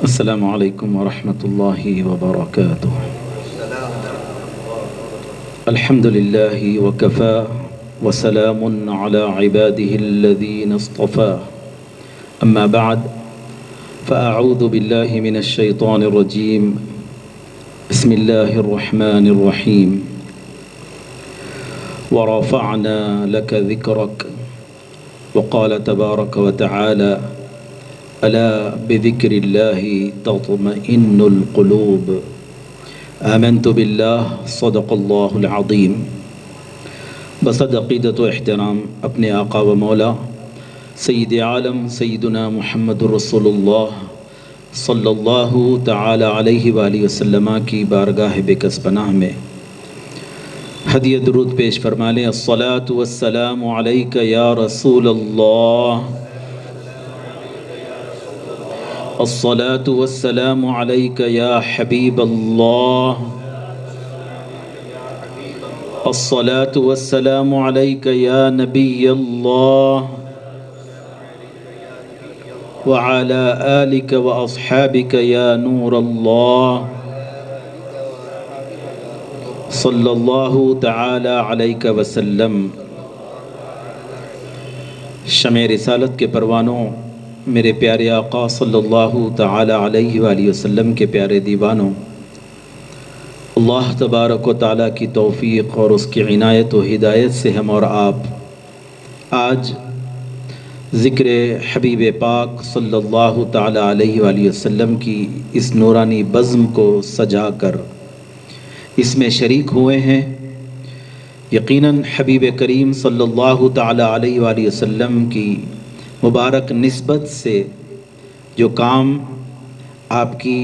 السلام علیکم ورحمۃ اللہ وبرکاتہ۔ الحمد للہ وکفی وسلام علی عباده الذین اصطفی، اما بعد فاعوذ باللہ من الشیطان الرجیم، بسم اللہ الرحمن الرحیم۔ ورفعنا لك ذکرک، وقال تبارک وتعالی الا بذکر اللہ تطمئن القلوب۔ آمنت باللہ، صدق اللہ العظیم۔ بصد عقیدت و احترام اپنے آقا و مولا سید عالم سیدنا محمد رسول اللہ صلی اللہ تعالی علیہ وآلہ وسلم کی بارگاہ بکس پناہ میں ہدیہ درود پیش فرما لیں۔ الصلاۃ والسلام علیک یا رسول اللہ، الصلاۃ والسلام علیک یا حبیب اللہ، الصلاۃ والسلام علیک یا نبی اللہ، وعلی آلک واصحابک یا نور اللہ، صلی اللہ تعالی علیہ وسلم۔ شمع رسالت کے پروانوں، میرے پیارے آقا صلی اللہ تعالی علیہ وآلہ وسلم کے پیارے دیوانوں، اللہ تبارک و تعالیٰ کی توفیق اور اس کی عنایت و ہدایت سے ہم اور آپ آج ذکر حبیب پاک صلی اللہ تعالی علیہ وآلہ وسلم کی اس نورانی بزم کو سجا کر اس میں شریک ہوئے ہیں۔ یقیناً حبیب کریم صلی اللہ تعالی علیہ وآلہ وسلم کی مبارک نسبت سے جو کام آپ کی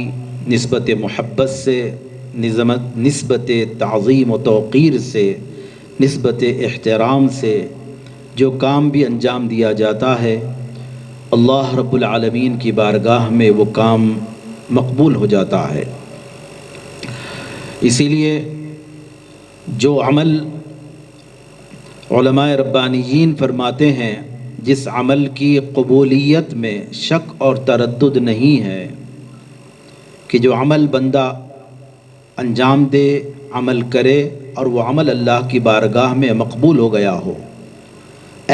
نسبت محبت سے، نسبت تعظیم و توقیر سے، نسبت احترام سے جو کام بھی انجام دیا جاتا ہے، اللہ رب العالمین کی بارگاہ میں وہ کام مقبول ہو جاتا ہے۔ اسی لیے جو عمل علماء ربانیین فرماتے ہیں، جس عمل کی قبولیت میں شک اور تردد نہیں ہے، کہ جو عمل بندہ انجام دے، عمل کرے اور وہ عمل اللہ کی بارگاہ میں مقبول ہو گیا ہو،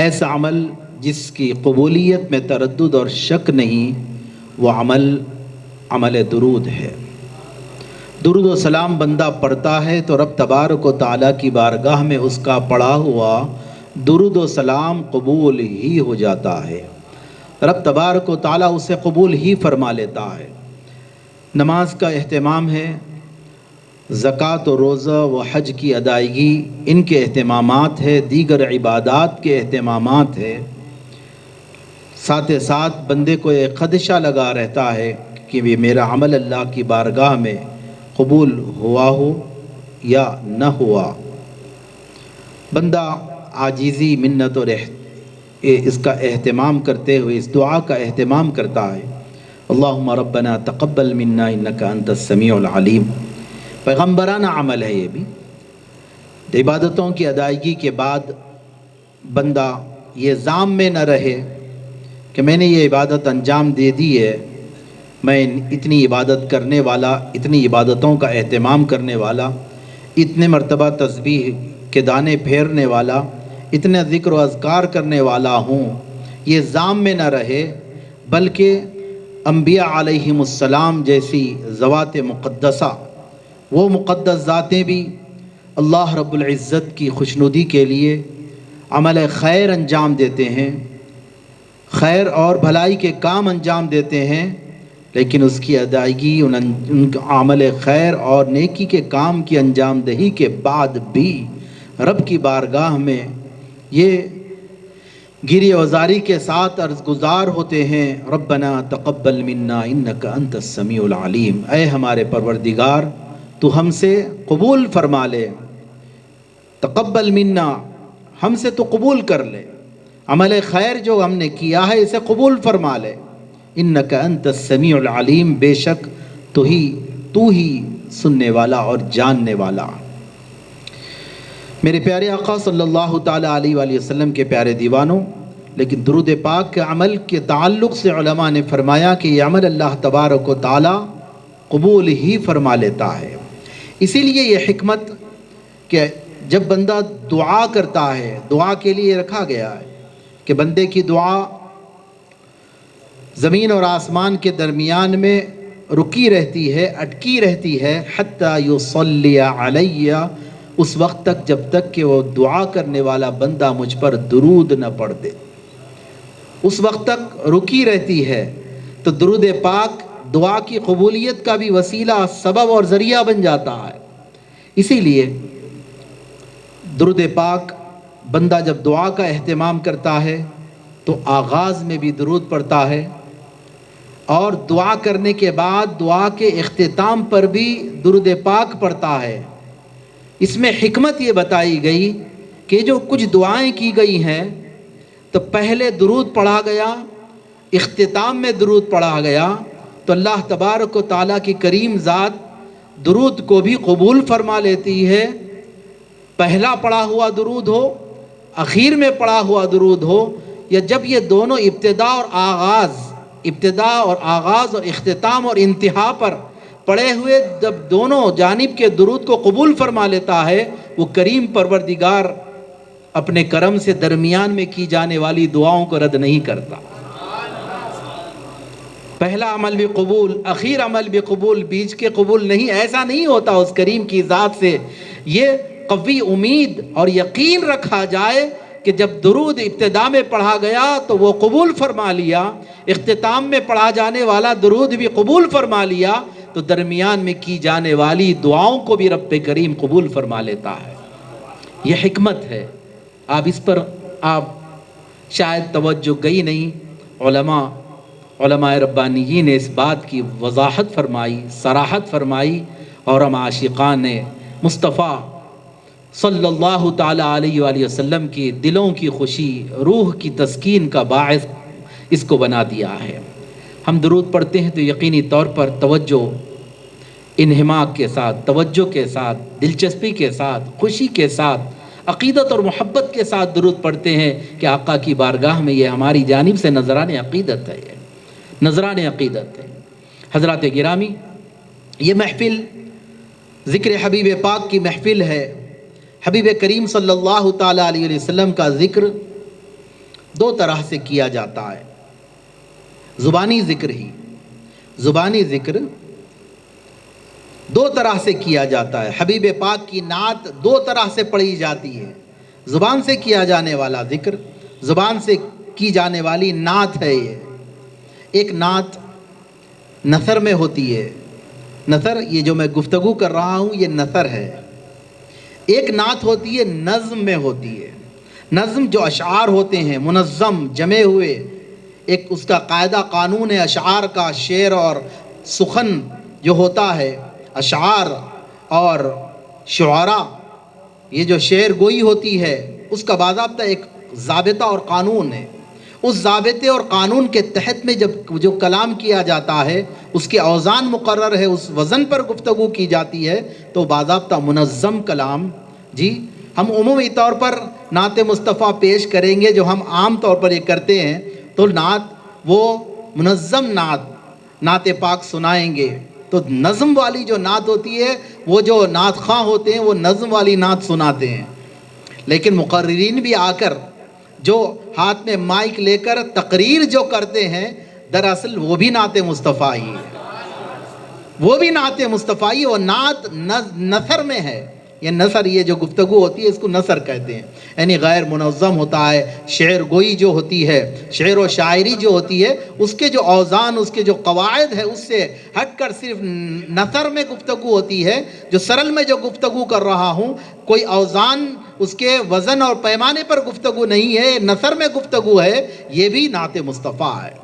ایسا عمل جس کی قبولیت میں تردد اور شک نہیں، وہ عمل درود ہے۔ درود و سلام بندہ پڑھتا ہے تو رب تبارک و تعالیٰ کی بارگاہ میں اس کا پڑھا ہوا درود و سلام قبول ہی ہو جاتا ہے، رب تبارک و تعالیٰ اسے قبول ہی فرما لیتا ہے۔ نماز کا اہتمام ہے، زکوٰۃ و روزہ و حج کی ادائیگی، ان کے اہتمامات ہے، دیگر عبادات کے اہتمامات ہے۔ ساتھ ساتھ بندے کو ایک خدشہ لگا رہتا ہے کہ یہ میرا عمل اللہ کی بارگاہ میں قبول ہوا ہو یا نہ ہوا۔ بندہ عاجزی، منت اور اس کا اہتمام کرتے ہوئے اس دعا کا اہتمام کرتا ہے، اللہم ربنا تقبل منا انکا انت السمیع العلیم۔ پیغمبرانہ عمل ہے یہ بھی۔ عبادتوں کی ادائیگی کے بعد بندہ یہ ذام میں نہ رہے کہ میں نے یہ عبادت انجام دے دی ہے، میں اتنی عبادت کرنے والا، اتنی عبادتوں کا اہتمام کرنے والا، اتنے مرتبہ تسبیح کے دانے پھیرنے والا، اتنے ذکر و اذکار کرنے والا ہوں، یہ ذام میں نہ رہے، بلکہ انبیاء علیہم السلام جیسی ذوات مقدسہ، وہ مقدس ذاتیں بھی اللہ رب العزت کی خوشنودی کے لیے عمل خیر انجام دیتے ہیں، خیر اور بھلائی کے کام انجام دیتے ہیں، لیکن اس کی ادائیگی ان عمل خیر اور نیکی کے کام کی انجام دہی کے بعد بھی رب کی بارگاہ میں یہ گری وزاری کے ساتھ عرض گزار ہوتے ہیں، ربنا تقبل منا انک انت السمیع العلیم۔ اے ہمارے پروردگار، تو ہم سے قبول فرما لے، تقبل منا، ہم سے تو قبول کر لے، عمل خیر جو ہم نے کیا ہے اسے قبول فرما لے، انک انت السمیع العلیم، بے شک تو ہی سننے والا اور جاننے والا۔ میرے پیارے آقا صلی اللہ تعالی علیہ وآلہ وسلم کے پیارے دیوانوں، لیکن درود پاک کے عمل کے تعلق سے علماء نے فرمایا کہ یہ عمل اللہ تبارک و تعالی قبول ہی فرما لیتا ہے۔ اسی لیے یہ حکمت کہ جب بندہ دعا کرتا ہے، دعا کے لیے رکھا گیا ہے کہ بندے کی دعا زمین اور آسمان کے درمیان میں رکی رہتی ہے، اٹکی رہتی ہے، حتی یصلی علی، اس وقت تک جب تک کہ وہ دعا کرنے والا بندہ مجھ پر درود نہ پڑھ دے، اس وقت تک رکی رہتی ہے۔ تو درود پاک دعا کی قبولیت کا بھی وسیلہ، سبب اور ذریعہ بن جاتا ہے۔ اسی لیے درود پاک بندہ جب دعا کا اہتمام کرتا ہے تو آغاز میں بھی درود پڑھتا ہے، اور دعا کرنے کے بعد دعا کے اختتام پر بھی درود پاک پڑھتا ہے۔ اس میں حکمت یہ بتائی گئی کہ جو کچھ دعائیں کی گئی ہیں تو پہلے درود پڑھا گیا، اختتام میں درود پڑھا گیا، تو اللہ تبارک و تعالیٰ کی کریم ذات درود کو بھی قبول فرما لیتی ہے۔ پہلا پڑھا ہوا درود ہو، اخیر میں پڑھا ہوا درود ہو، یا جب یہ دونوں ابتدا اور آغاز اور اختتام اور انتہا پر پڑھے ہوئے جب دونوں جانب کے درود کو قبول فرما لیتا ہے، وہ کریم پروردگار اپنے کرم سے درمیان میں کی جانے والی دعاؤں کو رد نہیں کرتا۔ پہلا عمل بھی قبول، اخیر عمل بھی قبول، بیچ کے قبول نہیں، ایسا نہیں ہوتا اس کریم کی ذات سے۔ یہ قوی امید اور یقین رکھا جائے کہ جب درود ابتدا میں پڑھا گیا تو وہ قبول فرما لیا، اختتام میں پڑھا جانے والا درود بھی قبول فرما لیا، تو درمیان میں کی جانے والی دعاؤں کو بھی رب کریم قبول فرما لیتا ہے۔ یہ حکمت ہے، آپ اس پر شاید توجہ گئی نہیں۔ علماء ربانیین نے اس بات کی وضاحت فرمائی، صراحت فرمائی، اور ہم عاشقان مصطفیٰ صلی اللہ تعالی علیہ وآلہ وسلم کی دلوں کی خوشی، روح کی تسکین کا باعث اس کو بنا دیا ہے۔ ہم درود پڑھتے ہیں تو یقینی طور پر توجہ، انہماک کے ساتھ، توجہ کے ساتھ، دلچسپی کے ساتھ، خوشی کے ساتھ، عقیدت اور محبت کے ساتھ درود پڑھتے ہیں کہ آقا کی بارگاہ میں یہ ہماری جانب سے نذران عقیدت ہے، نذران عقیدت ہے۔ حضرات گرامی، یہ محفل ذکر حبیب پاک کی محفل ہے۔ حبیب کریم صلی اللہ تعالی علیہ وسلم کا ذکر دو طرح سے کیا جاتا ہے، زبانی ذکر دو طرح سے کیا جاتا ہے۔ حبیب پاک کی نعت دو طرح سے پڑھی جاتی ہے، زبان سے کیا جانے والا ذکر، زبان سے کی جانے والی نعت ہے۔ یہ ایک نعت نثر میں ہوتی ہے، نثر یہ جو میں گفتگو کر رہا ہوں یہ نثر ہے۔ ایک نعت ہوتی ہے نظم میں ہوتی ہے، نظم جو اشعار ہوتے ہیں منظم جمے ہوئے، ایک اس کا قاعدہ قانون ہے اشعار کا، شعر اور سخن جو ہوتا ہے، اشعار اور شعراء، یہ جو شعر گوئی ہوتی ہے اس کا باضابطہ ایک ضابطہ اور قانون ہے۔ اس ضابطے اور قانون کے تحت میں جب جو کلام کیا جاتا ہے اس کے اوزان مقرر ہے، اس وزن پر گفتگو کی جاتی ہے تو باضابطہ منظم کلام۔ جی ہم عمومی طور پر نعت مصطفیٰ پیش کریں گے جو ہم عام طور پر یہ کرتے ہیں، تو نعت وہ منظم نعت پاک سنائیں گے۔ تو نظم والی جو نعت ہوتی ہے وہ جو نعت خواں ہوتے ہیں وہ نظم والی نعت سناتے ہیں، لیکن مقررین بھی آ کر جو ہاتھ میں مائک لے کر تقریر جو کرتے ہیں دراصل وہ بھی نعت مصطفیٰ ہی ہے، وہ بھی نعت مصطفیٰ ہی، وہ نعت نثر میں ہے۔ یہ نثر، یہ جو گفتگو ہوتی ہے اس کو نثر کہتے ہیں، یعنی غیر منظم ہوتا ہے۔ شعر گوئی جو ہوتی ہے، شعر و شاعری جو ہوتی ہے، اس کے جو اوزان، اس کے جو قواعد ہے اس سے ہٹ کر صرف نثر میں گفتگو ہوتی ہے۔ جو سرل میں جو گفتگو کر رہا ہوں کوئی اوزان، اس کے وزن اور پیمانے پر گفتگو نہیں ہے، نثر میں گفتگو ہے، یہ بھی نعت مصطفیٰ ہے۔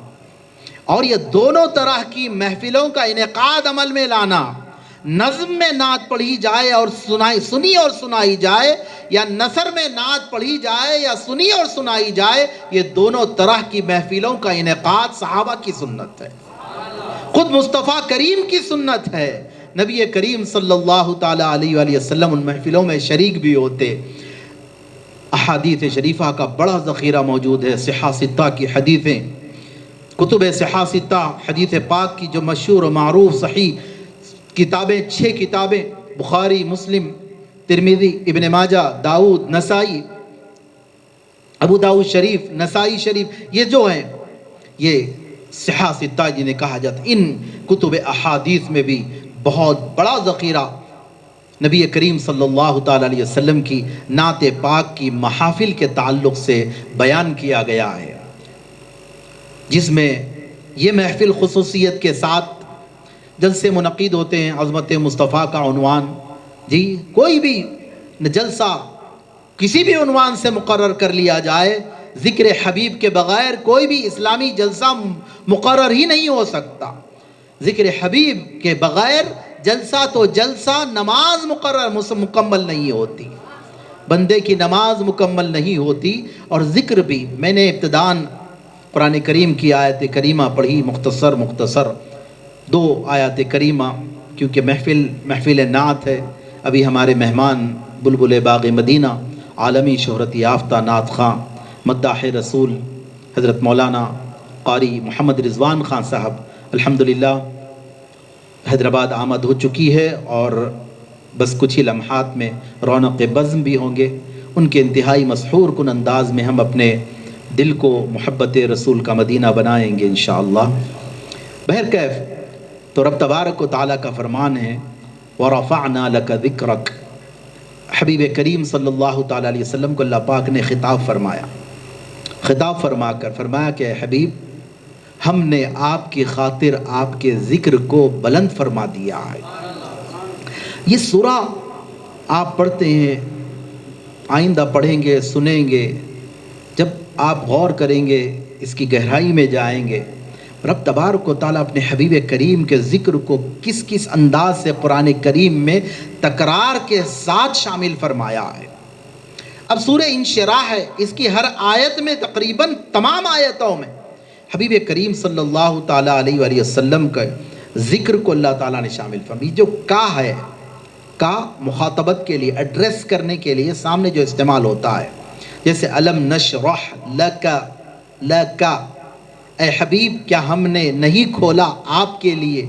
اور یہ دونوں طرح کی محفلوں کا انعقاد عمل میں لانا، نظم میں نعت پڑھی جائے اور سنی اور سنائی جائے، یا نثر میں نعت پڑھی جائے یا سنی اور سنائی جائے، یہ دونوں طرح کی محفلوں کا انعقاد صحابہ کی سنت ہے، خود مصطفیٰ کریم کی سنت ہے۔ نبی کریم صلی اللہ تعالی علیہ وآلہ وسلم ان محفلوں میں شریک بھی ہوتے۔ احادیث شریفہ کا بڑا ذخیرہ موجود ہے، صحاح ستہ کی حدیثیں، کتب صحاح ستہ، حدیث پاک کی جو مشہور و معروف صحیح کتابیں، 6 کتابیں، بخاری، مسلم، ترمذی، ابن ماجہ، داؤد، نسائی، ابو داؤد شریف، نسائی شریف، یہ جو ہیں یہ صحاح ستہ جنہیں کہا جاتا ہے۔ ان کتب احادیث میں بھی بہت بڑا ذخیرہ نبی کریم صلی اللہ تعالیٰ علیہ وسلم کی نعت پاک کی محافل کے تعلق سے بیان کیا گیا ہے، جس میں یہ محفل خصوصیت کے ساتھ جلسے منعقد ہوتے ہیں، عظمت مصطفیٰ کا عنوان، جی کوئی بھی جلسہ کسی بھی عنوان سے مقرر کر لیا جائے، ذکر حبیب کے بغیر کوئی بھی اسلامی جلسہ مقرر ہی نہیں ہو سکتا۔ ذکر حبیب کے بغیر جلسہ تو جلسہ، نماز مکمل نہیں ہوتی، بندے کی نماز مکمل نہیں ہوتی۔ اور ذکر بھی، میں نے ابتداً قرآن کریم کی آیت کریمہ پڑھی، مختصر 2 آیات کریمہ، کیونکہ محفل نعت ہے۔ ابھی ہمارے مہمان بلبل باغ مدینہ، عالمی شہرت یافتہ نعت خواں، مداح رسول حضرت مولانا قاری محمد رضوان خان صاحب الحمدللہ حیدرآباد آمد ہو چکی ہے، اور بس کچھ ہی لمحات میں رونق بزم بھی ہوں گے۔ ان کے انتہائی مسحور کن انداز میں ہم اپنے دل کو محبت رسول کا مدینہ بنائیں گے انشاءاللہ۔ بہرکیف تو رب تبارک و تعالیٰ کا فرمان ہے وَرَفَعْنَا لَكَ ذِكْرَكَ، حبیب کریم صلی اللہ تعالیٰ علیہ وسلم کو اللہ پاک نے خطاب فرما کر فرمایا کہ اے حبیب، ہم نے آپ کی خاطر آپ کے ذکر کو بلند فرما دیا ہے۔ یہ سورہ آپ پڑھتے ہیں، آئندہ پڑھیں گے، سنیں گے، جب آپ غور کریں گے، اس کی گہرائی میں جائیں گے، رب تبارک و تعالیٰ اپنے حبیب کریم کے ذکر کو کس کس انداز سے قرآن کریم میں تکرار کے ساتھ شامل فرمایا ہے۔ اب سورہ انشراح ہے، اس کی ہر آیت میں تقریباً تمام آیتوں میں حبیب کریم صلی اللہ تعالیٰ علیہ وآلہ وسلم کا ذکر کو اللہ تعالیٰ نے شامل فرمایا۔ جو کا ہے، کا مخاطبت کے لیے، ایڈریس کرنے کے لیے سامنے جو استعمال ہوتا ہے، جیسے الم نشرح لک، لک، اے حبیب کیا ہم نے نہیں کھولا آپ کے لیے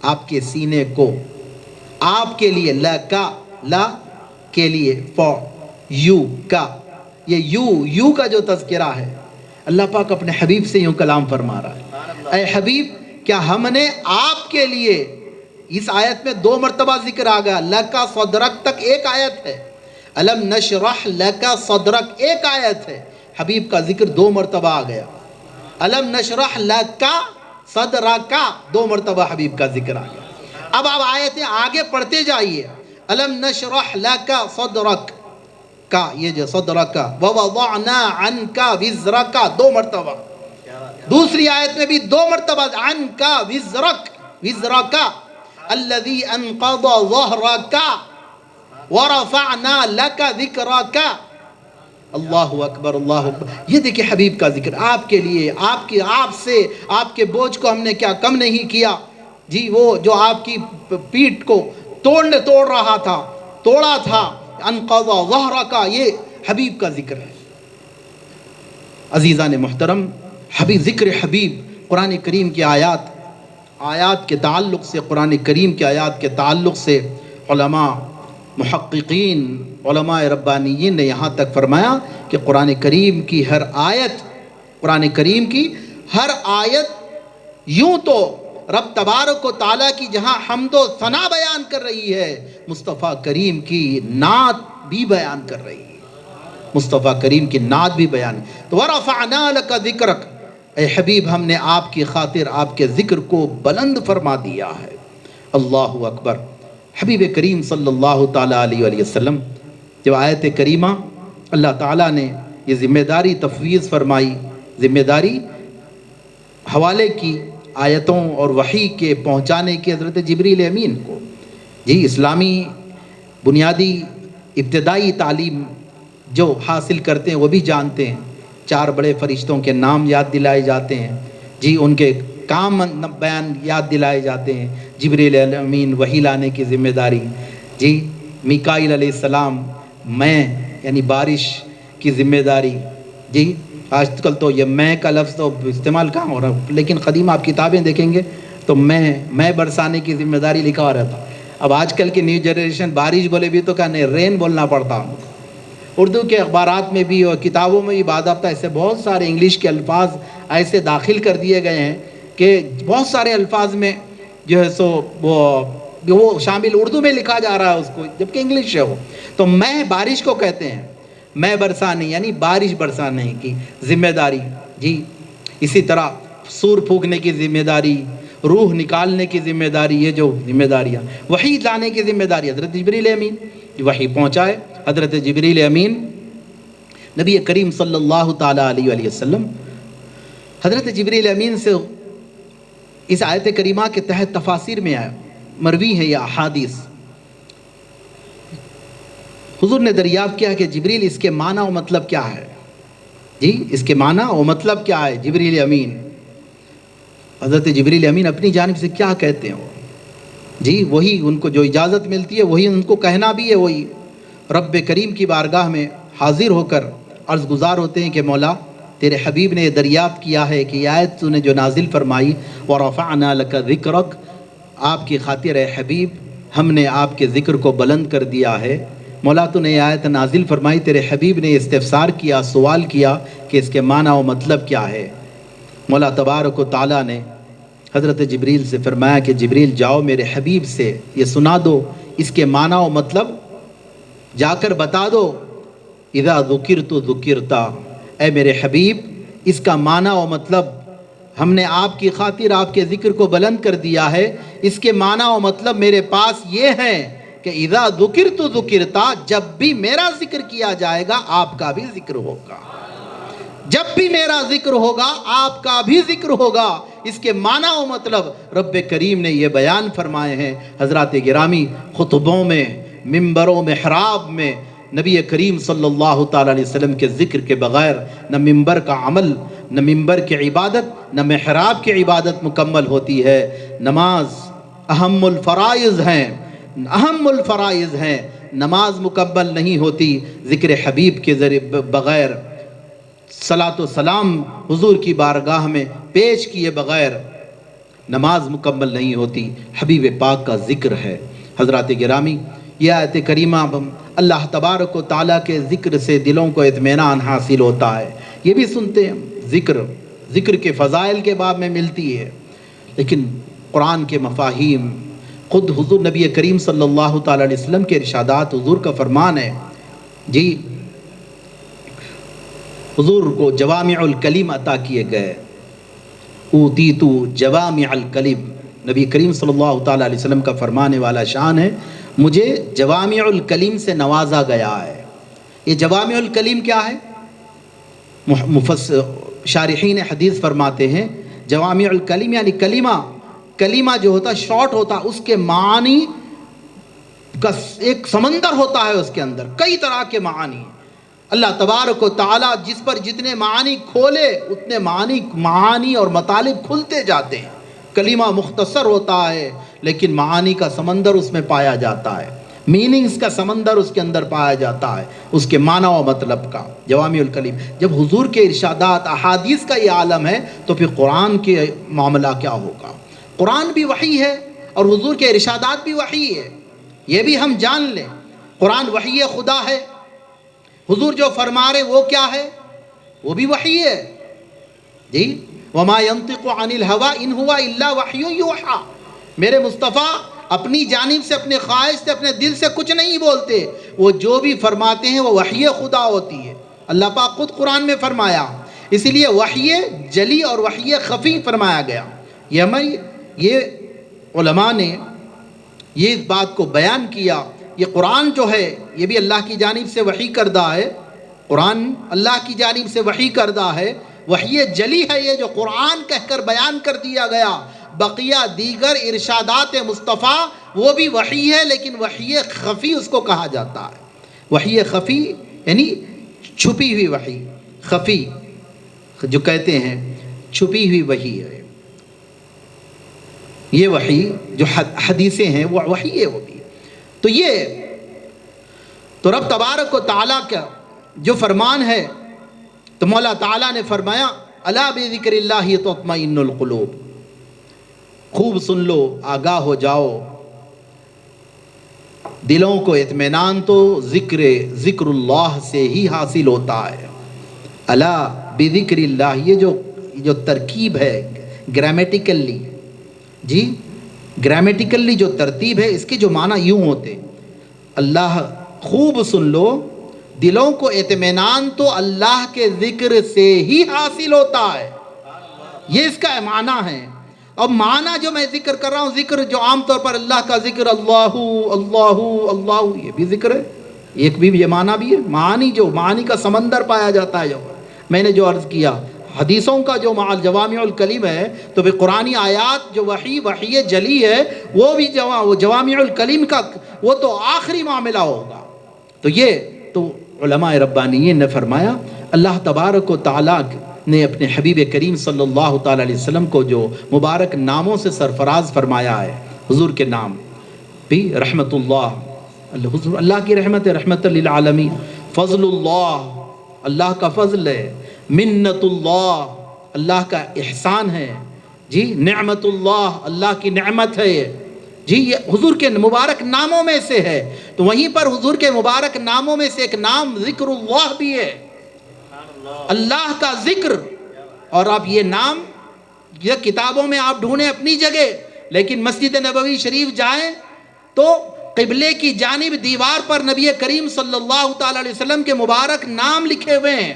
آپ کے سینے کو، آپ کے لیے، لکا، لا کے لیے، فور یو، کا، یہ یو کا جو تذکرہ ہے، اللہ پاک اپنے حبیب سے یوں کلام فرما رہا ہے، اے حبیب کیا ہم نے آپ کے لیے، اس آیت میں 2 مرتبہ ذکر آ گیا، لکا صدرک تک ایک آیت ہے، الم نشرح لکا صدرک ایک آیت ہے، حبیب کا ذکر 2 مرتبہ آ گیا، الم نشرح لکا صدرکا 2 مرتبہ حبیب کا ذکر آ گیا۔ اب آپ آیتیں آگے پڑھتے جائیے، الم نشرح لکا صدرک، کا یہ جو صدرکا، ووضعنا عنکا وزرکا 2 مرتبہ، دوسری آیت میں بھی 2 مرتبہ عنکا وزرک، وزرکا الذی انقض ظہرکا ورفعنا لکا ذکرکا، اللہ اکبر، اللہ اکبر۔ یہ دیکھیں حبیب کا ذکر آپ کے لیے، آپ سے آپ کے بوجھ کو ہم نے کیا کم نہیں کیا، جی وہ جو آپ کی پیٹھ کو توڑ رہا تھا، توڑا تھا، انقض ظہرکا، یہ حبیب کا ذکر ہے۔ عزیزان محترم، ذکر حبیب قرآن کریم کی آیات کے تعلق سے، قرآن کریم کی آیات کے تعلق سے علماء محققین، علماء ربانیین نے یہاں تک فرمایا کہ قرآن کریم کی ہر آیت یوں تو رب تبارک و تعالیٰ کی جہاں حمد و ثنا بیان کر رہی ہے، مصطفیٰ کریم کی نعت بھی بیان کر رہی ہے، مصطفیٰ کریم کی نعت بھی بیان۔ تو وَرَفَعْنَا لَكَ ذِكْرَكَ، اے حبیب ہم نے آپ کی خاطر آپ کے ذکر کو بلند فرما دیا ہے۔ اللہ اکبر۔ حبیب کریم صلی اللہ تعالیٰ علیہ وآلہ وسلم، جب آیت کریمہ اللہ تعالیٰ نے یہ ذمہ داری تفویض فرمائی، ذمہ داری حوالے کی آیتوں اور وحی کے پہنچانے کی حضرت جبریل امین کو، جی اسلامی بنیادی ابتدائی تعلیم جو حاصل کرتے ہیں وہ بھی جانتے ہیں، 4 بڑے فرشتوں کے نام یاد دلائے جاتے ہیں، جی ان کے کام بیان یاد دلائے جاتے ہیں، جبریل امین وحی لانے کی ذمہ داری، جی میکائیل علیہ السلام میں یعنی بارش کی ذمہ داری. جی آج کل تو یہ میں کا لفظ تو استعمال کہاں ہو رہا، لیکن قدیم آپ کتابیں دیکھیں گے تو میں برسانے کی ذمہ داری لکھا ہوا رہتا. اب آج کل کی نیو جنریشن بارش بولے بھی تو کیا نہیں، رین بولنا پڑتا. اردو کے اخبارات میں بھی اور کتابوں میں بھی باضابطہ ایسے بہت سارے انگلش کے الفاظ ایسے داخل کر دیے گئے ہیں کہ بہت سارے الفاظ میں جو ہے سو وہ شامل اردو میں لکھا جا رہا ہے اس کو، جبکہ انگلش ہے وہ. تو میں بارش کو کہتے ہیں، میں برسانے یعنی بارش برسانے کی ذمہ داری. جی اسی طرح سور پھونکنے کی ذمہ داری، روح نکالنے کی ذمہ داری، یہ جو ذمہ داریاں، وحی لانے کی ذمہ داری حضرت جبریل امین وحی پہنچائے. حضرت جبریل امین نبی کریم صلی اللہ تعالیٰ علیہ وآلہ وسلم حضرت جبریل امین سے اس آیت کریمہ کے تحت تفاسیر میں آیا، مروی ہے یہ احادیث. حضور نے دریافت کیا کہ جبریل اس کے معنی و مطلب کیا ہے. جی اس کے معنی و مطلب کیا ہے. جبریل امین، حضرت جبریل امین اپنی جانب سے کیا کہتے ہیں وہ؟ جی وہی ان کو جو اجازت ملتی ہے وہی ان کو کہنا بھی ہے. وہی رب کریم کی بارگاہ میں حاضر ہو کر عرض گزار ہوتے ہیں کہ مولا تیرے حبیب نے یہ دریافت کیا ہے کہ یہ آیت تو نے جو نازل فرمائی وَرَفَعْنَا لَكَ ذِكْرَكَ، آپ کی خاطر اے حبیب ہم نے آپ کے ذکر کو بلند کر دیا ہے. مولا تو نے یہ آیت نازل فرمائی، تیرے حبیب نے استفسار کیا، سوال کیا کہ اس کے معنی و مطلب کیا ہے. مولا تبارک و تعالیٰ نے حضرت جبریل سے فرمایا کہ جبریل جاؤ میرے حبیب سے یہ سنا دو، اس کے معنی و مطلب جا کر بتا دو. اذا ذکرت ذکرتا، اے میرے حبیب اس کا معنی و مطلب ہم نے آپ کی خاطر آپ کے ذکر کو بلند کر دیا ہے. اس کے معنی و مطلب میرے پاس یہ ہے کہ اذا ذکرت ذکرتا، جب بھی میرا ذکر کیا جائے گا آپ کا بھی ذکر ہوگا. جب بھی میرا ذکر ہوگا آپ کا بھی ذکر ہوگا. اس کے معنی و مطلب رب کریم نے یہ بیان فرمائے ہیں. حضرات گرامی خطبوں میں، ممبروں، محراب میں نبی کریم صلی اللہ تعالیٰ علیہ وسلم کے ذکر کے بغیر نہ ممبر کا عمل، نہ ممبر کی عبادت، نہ محراب کی عبادت مکمل ہوتی ہے. نماز اہم الفرائض ہیں، اہم الفرائض ہیں. نماز مکمل نہیں ہوتی ذکر حبیب کے ذریعے بغیر، صلاۃ و سلام حضور کی بارگاہ میں پیش کیے بغیر نماز مکمل نہیں ہوتی. حبیب پاک کا ذکر ہے. حضرات گرامی یہ آیت کریمہ اللہ تبارک و تعالیٰ کے ذکر سے دلوں کو اطمینان حاصل ہوتا ہے. یہ بھی سنتے ہیں ذکر کے فضائل کے باب میں ملتی ہے، لیکن قرآن کے مفاہیم خود حضور نبی کریم صلی اللہ تعالیٰ علیہ وسلم کے ارشادات، حضور کا فرمان ہے. جی حضور کو جوامع الکلم عطا کیے گئے. اوتیتو جوامع الکلم، نبی کریم صلی اللہ تعالیٰ علیہ وسلم کا فرمانے والا شان ہے، مجھے جوامع الکلم سے نوازا گیا ہے. یہ جوامع الکلم کیا ہے؟ شارحین حدیث فرماتے ہیں جوامع الکلم یعنی کلمہ جو ہوتا شارٹ ہوتا، اس کے معانی کا ایک سمندر ہوتا ہے. اس کے اندر کئی طرح کے معانی. اللہ تبارک و تعالیٰ جس پر جتنے معانی کھولے اتنے معانی اور مطالب کھلتے جاتے ہیں. کلمہ مختصر ہوتا ہے لیکن معانی کا سمندر اس میں پایا جاتا ہے، میننگز کا سمندر اس کے اندر پایا جاتا ہے، اس کے معنی و مطلب کا. جوامع الکلم. جب حضور کے ارشادات احادیث کا یہ عالم ہے تو پھر قرآن کے معاملہ کیا ہوگا؟ قرآن بھی وحی ہے اور حضور کے ارشادات بھی وحی ہے. یہ بھی ہم جان لیں، قرآن وحی خدا ہے. حضور جو فرما رہے وہ کیا ہے؟ وہ بھی وحی ہے. جی وما ينطق عن الهوى ان هو الا وحی یوحى. میرے مصطفیٰ اپنی جانب سے، اپنے خواہش سے، اپنے دل سے کچھ نہیں بولتے، وہ جو بھی فرماتے ہیں وہ وحی خدا ہوتی ہے. اللہ پاک خود قرآن میں فرمایا. اسی لیے وحی جلی اور وحی خفی فرمایا گیا. یہ علماء نے یہ اس بات کو بیان کیا. یہ قرآن جو ہے یہ بھی اللہ کی جانب سے وحی کردہ ہے. قرآن اللہ کی جانب سے وحی کردہ ہے. وحی جلی ہے یہ جو قرآن کہہ کر بیان کر دیا گیا. بقیہ دیگر ارشادات مصطفیٰ وہ بھی وحی ہے لیکن وحی خفی اس کو کہا جاتا ہے. وحی خفی یعنی چھپی ہوئی وحی. خفی جو کہتے ہیں چھپی ہوئی وحی ہے. یہ وحی جو حدیثیں ہیں وہ وحی ہے. وہ بھی تو رب تبارک و تعالیٰ کا جو فرمان ہے تو مولا تعالیٰ نے فرمایا الا بذکر اللہ تطمئن القلوب، خوب سن لو، آگاہ ہو جاؤ، دلوں کو اطمینان تو ذکر اللہ سے ہی حاصل ہوتا ہے۔ الا بذکر اللہ، یہ جو ترکیب ہے گرامیٹیکلی، جی گرامیٹیکلی جو ترتیب ہے، اس کے جو معنی یوں ہوتے، اللہ خوب سن لو، دلوں کو اطمینان تو اللہ کے ذکر سے ہی حاصل ہوتا ہے، یہ اس کا معنی ہے۔ اب معنی جو میں ذکر کر رہا ہوں، ذکر جو عام طور پر اللہ کا ذکر، اللہ اللہ اللہ، یہ بھی ذکر ہے، ایک بھی یہ معنی بھی ہے، معانی کا سمندر پایا جاتا ہے۔ جو میں نے جو عرض کیا حدیثوں کا جو جوامع الکلم ہے، تو بھی قرآنی آیات جو وحی جلی ہے، وہ بھی جوامع الکلم کا وہ تو آخری معاملہ ہوگا۔ تو یہ تو علماء ربانیین نے فرمایا اللہ تبارک و تعالیٰ نے اپنے حبیب کریم صلی اللہ تعالیٰ علیہ وسلم کو جو مبارک ناموں سے سرفراز فرمایا ہے، حضور کے نام بھی رحمت اللہ، حضور اللہ کی رحمت ہے، رحمت للعالمین، فضل اللہ، اللہ کا فضل ہے، منت اللہ، اللہ کا احسان ہے، جی نعمت اللہ، اللہ کی نعمت ہے، جی یہ حضور کے مبارک ناموں میں سے ہے۔ تو وہیں پر حضور کے مبارک ناموں میں سے ایک نام ذکر اللہ بھی ہے، اللہ کا ذکر۔ اور آپ یہ نام یہ کتابوں میں آپ ڈھونڈیں اپنی جگہ، لیکن مسجد نبوی شریف جائیں تو قبلے کی جانب دیوار پر نبی کریم صلی اللہ تعالی علیہ وسلم کے مبارک نام لکھے ہوئے ہیں۔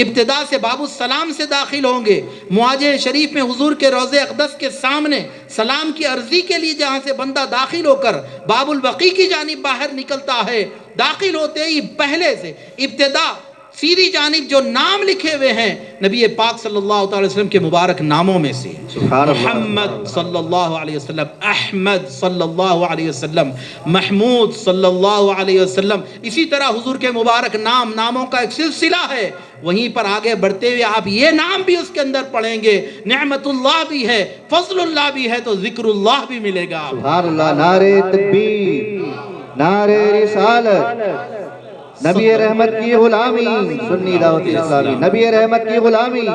ابتدا سے باب السلام سے داخل ہوں گے، مواجہ شریف میں حضور کے روضہ اقدس کے سامنے سلام کی عرضی کے لیے جہاں سے بندہ داخل ہو کر باب البقیع کی جانب باہر نکلتا ہے، داخل ہوتے ہی پہلے سے ابتدا سیدھی جانب جو نام لکھے ہوئے ہیں نبی پاک صلی اللہ تعالی وسلم کے مبارک ناموں میں سے، محمد صلی اللہ علیہ وسلم، احمد صلی اللہ علیہ وسلم، محمود صلی اللہ علیہ وسلم۔ اسی طرح حضور کے مبارک ناموں کا ایک سلسلہ ہے۔ وہیں پر آگے بڑھتے ہوئے آپ یہ نام بھی اس کے اندر پڑھیں گے، نعمت اللہ بھی ہے، فضل اللہ بھی ہے، تو ذکر اللہ بھی ملے گا۔ سبحان اللہ، نعرہ تکبیر، نعرہ رسالت، نبی رحمت کی غلامی، سنی دعوت اسلامی، نبی رحمت کی غلامی،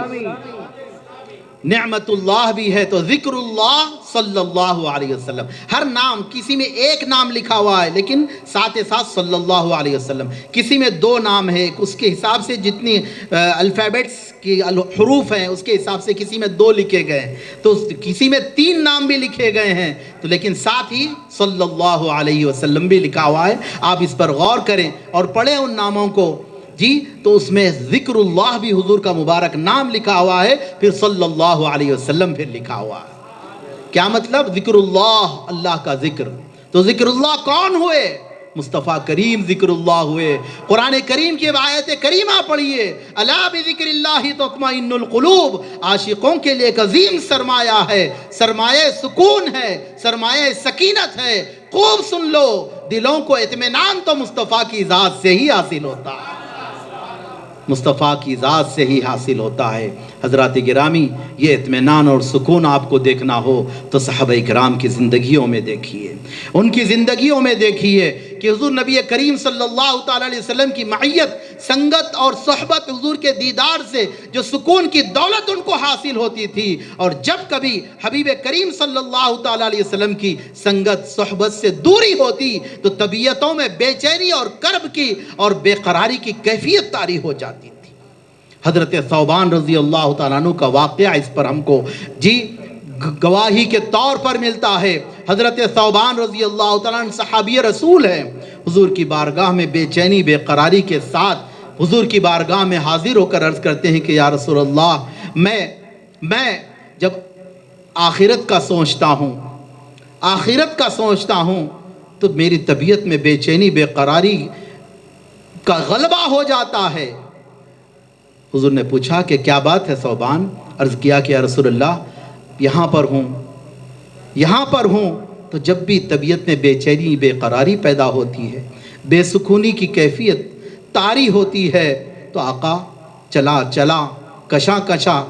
نعمت اللہ بھی ہے تو ذکر اللہ صلی اللہ علیہ وسلم۔ ہر نام کسی میں ایک نام لکھا ہوا ہے لیکن ساتھ ساتھ صلی اللہ علیہ وسلم، کسی میں دو نام ہے، اس کے حساب سے جتنی الفابیٹس کی حروف ہیں اس کے حساب سے کسی میں دو لکھے گئے ہیں، تو کسی میں تین نام بھی لکھے گئے ہیں، تو لیکن ساتھ ہی صلی اللہ علیہ وسلم بھی لکھا ہوا ہے۔ آپ اس پر غور کریں اور پڑھیں ان ناموں کو، جی تو اس میں ذکر اللہ بھی حضور کا مبارک نام لکھا ہوا ہے، پھر صلی اللہ علیہ وسلم پھر لکھا ہوا ہے۔ کیا مطلب؟ ذکر اللہ، اللہ کا ذکر۔ تو ذکر اللہ کون ہوئے؟ مصطفیٰ کریم ذکر اللہ ہوئے۔ قرآن کریم کی آیت کریمہ پڑھیے، الا بذکر اللہ تطمئن القلوب، عاشقوں کے لیے ایک عظیم سرمایہ ہے، سرمایہ سکون ہے، سرمایہ سکینت ہے۔ خوب سن لو، دلوں کو اطمینان تو مصطفیٰ کی ذات سے ہی حاصل ہوتا ہے، مصطفیٰ کی ذات سے ہی حاصل ہوتا ہے۔ حضرات گرامی، یہ اطمینان اور سکون آپ کو دیکھنا ہو تو صحابہ کرام کی زندگیوں میں دیکھیے، ان کی زندگیوں میں دیکھیے کہ حضور نبی کریم صلی اللہ تعالی علیہ وسلم کی معیت، سنگت اور صحبت، حضور کے دیدار سے جو سکون کی دولت ان کو حاصل ہوتی تھی، اور جب کبھی حبیب کریم صلی اللہ تعالی علیہ وسلم کی سنگت صحبت سے دوری ہوتی تو طبیعتوں میں بے چینی اور کرب کی اور بے قراری کی کیفیت طاری ہو جاتی تھی۔ حضرت ثوبان رضی اللہ تعالیٰ عنہ کا واقعہ اس پر ہم کو گواہی کے طور پر ملتا ہے۔ حضرت ثوبان رضی اللہ تعالیٰ عنہ صحابی رسول ہیں، حضور کی بارگاہ میں بے چینی بے قراری کے ساتھ حضور کی بارگاہ میں حاضر ہو کر عرض کرتے ہیں کہ یا رسول اللہ، میں جب آخرت کا سوچتا ہوں تو میری طبیعت میں بے چینی بے قراری کا غلبہ ہو جاتا ہے۔ حضور نے پوچھا کہ کیا بات ہے ثوبان؟ عرض کیا کہ یا رسول اللہ، یہاں پر ہوں تو جب بھی طبیعت میں بے چینی بے قراری پیدا ہوتی ہے، بے سکونی کی کیفیت طاری ہوتی ہے، تو آقا چلا کشاں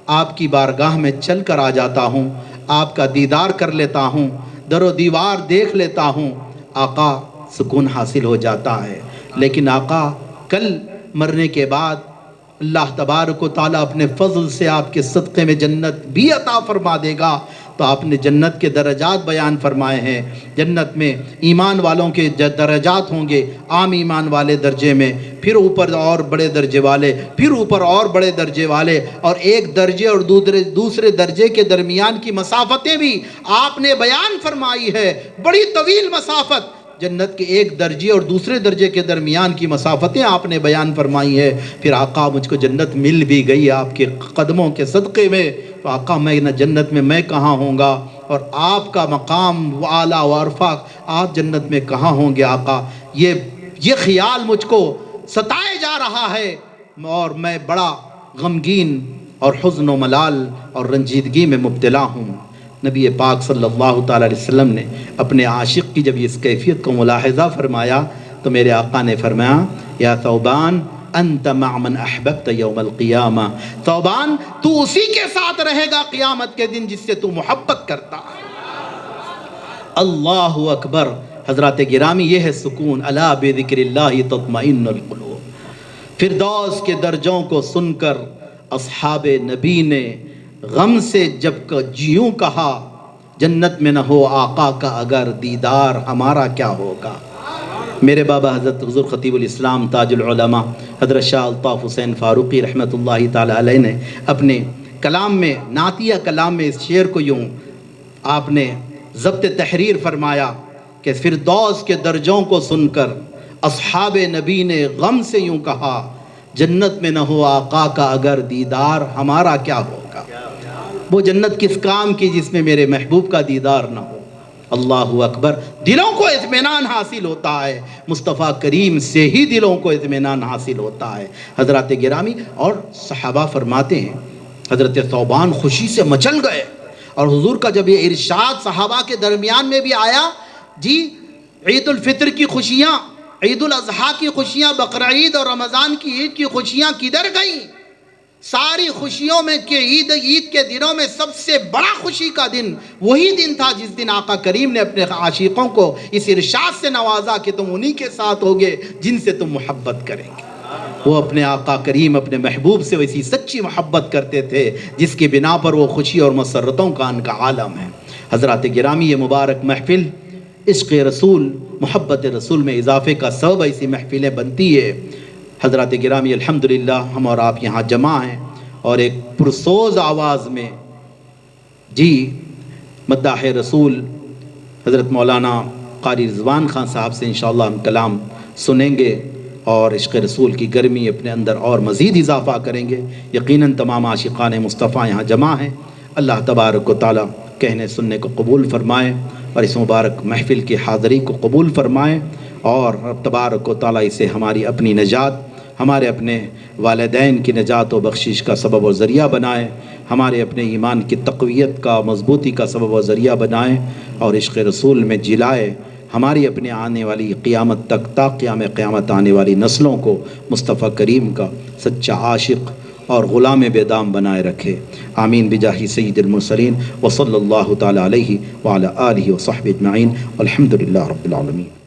آپ کی بارگاہ میں چل کر آ جاتا ہوں، آپ کا دیدار کر لیتا ہوں، در و دیوار دیکھ لیتا ہوں، آقا سکون حاصل ہو جاتا ہے۔ لیکن آقا کل مرنے کے بعد اللہ تبارک و تعالیٰ اپنے فضل سے آپ کے صدقے میں جنت بھی عطا فرما دے گا۔ تو آپ نے جنت کے درجات بیان فرمائے ہیں۔ جنت میں ایمان والوں کے درجات ہوں گے، عام ایمان والے درجے میں، پھر اوپر اور بڑے درجے والے، پھر اوپر اور بڑے درجے والے، اور ایک درجے اور دوسرے درجے کے درمیان کی مسافتیں بھی آپ نے بیان فرمائی ہے، بڑی طویل مسافت۔ جنت کے ایک درجے اور دوسرے درجے کے درمیان کی مسافتیں آپ نے بیان فرمائی ہے۔ پھر آقا مجھ کو جنت مل بھی گئی آپ کے قدموں کے صدقے میں، تو آقا میں نہ جنت میں کہاں ہوں گا، اور آپ کا مقام اعلیٰ و ارفع آپ جنت میں کہاں ہوں گے آقا؟ یہ خیال مجھ کو ستائے جا رہا ہے، اور میں بڑا غمگین اور حزن و ملال اور رنجیدگی میں مبتلا ہوں۔ نبی پاک صلی اللہ تعالیٰ علیہ وسلم نے اپنے عاشق کی جب اس کیفیت کو ملاحظہ فرمایا تو میرے آقا نے فرمایا، یا ثوبان انت مع من احببت یوم القیامہ، ثوبان تو اسی کے ساتھ رہے گا قیامت کے دن جس سے تو محبت کرتا ہے۔ اللہ اکبر۔ حضرات گرامی، یہ ہے سکون، الا بذکر اللہ تطمئن القلوب۔ فردوس کے درجوں کو سن کر اصحاب نبی نے غم سے جب جیوں کہا، جنت میں نہ ہو آقا کا اگر دیدار ہمارا کیا ہوگا۔ میرے بابا حضرت حضور خطیب الاسلام تاج العلماء حضرت شاہ الطاف حسین فاروقی رحمۃ اللہ تعالی علیہ نے اپنے کلام میں، نعتیہ کلام میں، اس شعر کو یوں آپ نے ضبط تحریر فرمایا کہ فردوس کے درجوں کو سن کر اصحاب نبی نے غم سے یوں کہا، جنت میں نہ ہو آقا کا اگر دیدار ہمارا کیا ہوگا۔ وہ جنت کس کام کی جس میں میرے محبوب کا دیدار نہ ہو۔ اللہ اکبر۔ دلوں کو اطمینان حاصل ہوتا ہے، مصطفیٰ کریم سے ہی دلوں کو اطمینان حاصل ہوتا ہے۔ حضرات گرامی، اور صحابہ فرماتے ہیں حضرت ثوبان خوشی سے مچل گئے، اور حضور کا جب یہ ارشاد صحابہ کے درمیان میں بھی آیا، جی عید الفطر کی خوشیاں، عید الاضحیٰ کی خوشیاں، بقرعید اور رمضان کی عید کی خوشیاں کدھر گئیں؟ ساری خوشیوں میں کہ عید کے دنوں میں سب سے بڑا خوشی کا دن وہی دن تھا جس دن آقا کریم نے اپنے عاشقوں کو اس ارشاد سے نوازا کہ تم انہی کے ساتھ ہوگے جن سے تم محبت کریں گے۔ وہ اپنے آقا کریم، اپنے محبوب سے ویسی سچی محبت کرتے تھے جس کی بنا پر وہ خوشی اور مسرتوں کا ان کا عالم ہے۔ حضرات گرامی، یہ مبارک محفل عشق رسول، محبت رسول میں اضافے کا سبب ایسی محفلیں بنتی ہے۔ حضرات گرامی، الحمدللہ ہم اور آپ یہاں جمع ہیں، اور ایک پرسوز آواز میں جی مداح رسول حضرت مولانا قاری رضوان خان صاحب سے انشاءاللہ ہم کلام سنیں گے، اور عشق رسول کی گرمی اپنے اندر اور مزید اضافہ کریں گے۔ یقیناً تمام عاشقان مصطفیٰ یہاں جمع ہیں۔ اللہ تبارک و تعالیٰ کہنے سننے کو قبول فرمائے، اور اس مبارک محفل کی حاضری کو قبول فرمائے، اور رب تبارک و تعالیٰ اسے ہماری اپنی نجات، ہمارے اپنے والدین کی نجات و بخشش کا سبب و ذریعہ بنائے، ہمارے اپنے ایمان کی تقویت کا، مضبوطی کا سبب و ذریعہ بنائے، اور عشق رسول میں جلائے ہماری اپنے آنے والی قیامت تک، تا قیام قیامت آنے والی نسلوں کو مصطفیٰ کریم کا سچا عاشق اور غلام بیدام بنائے رکھے۔ آمین بجاہ سید المرسلین، وصلی اللہ تعالی علیہ وعلی آلہ وصحبہ اجمعین، والحمد للہ رب العالمین۔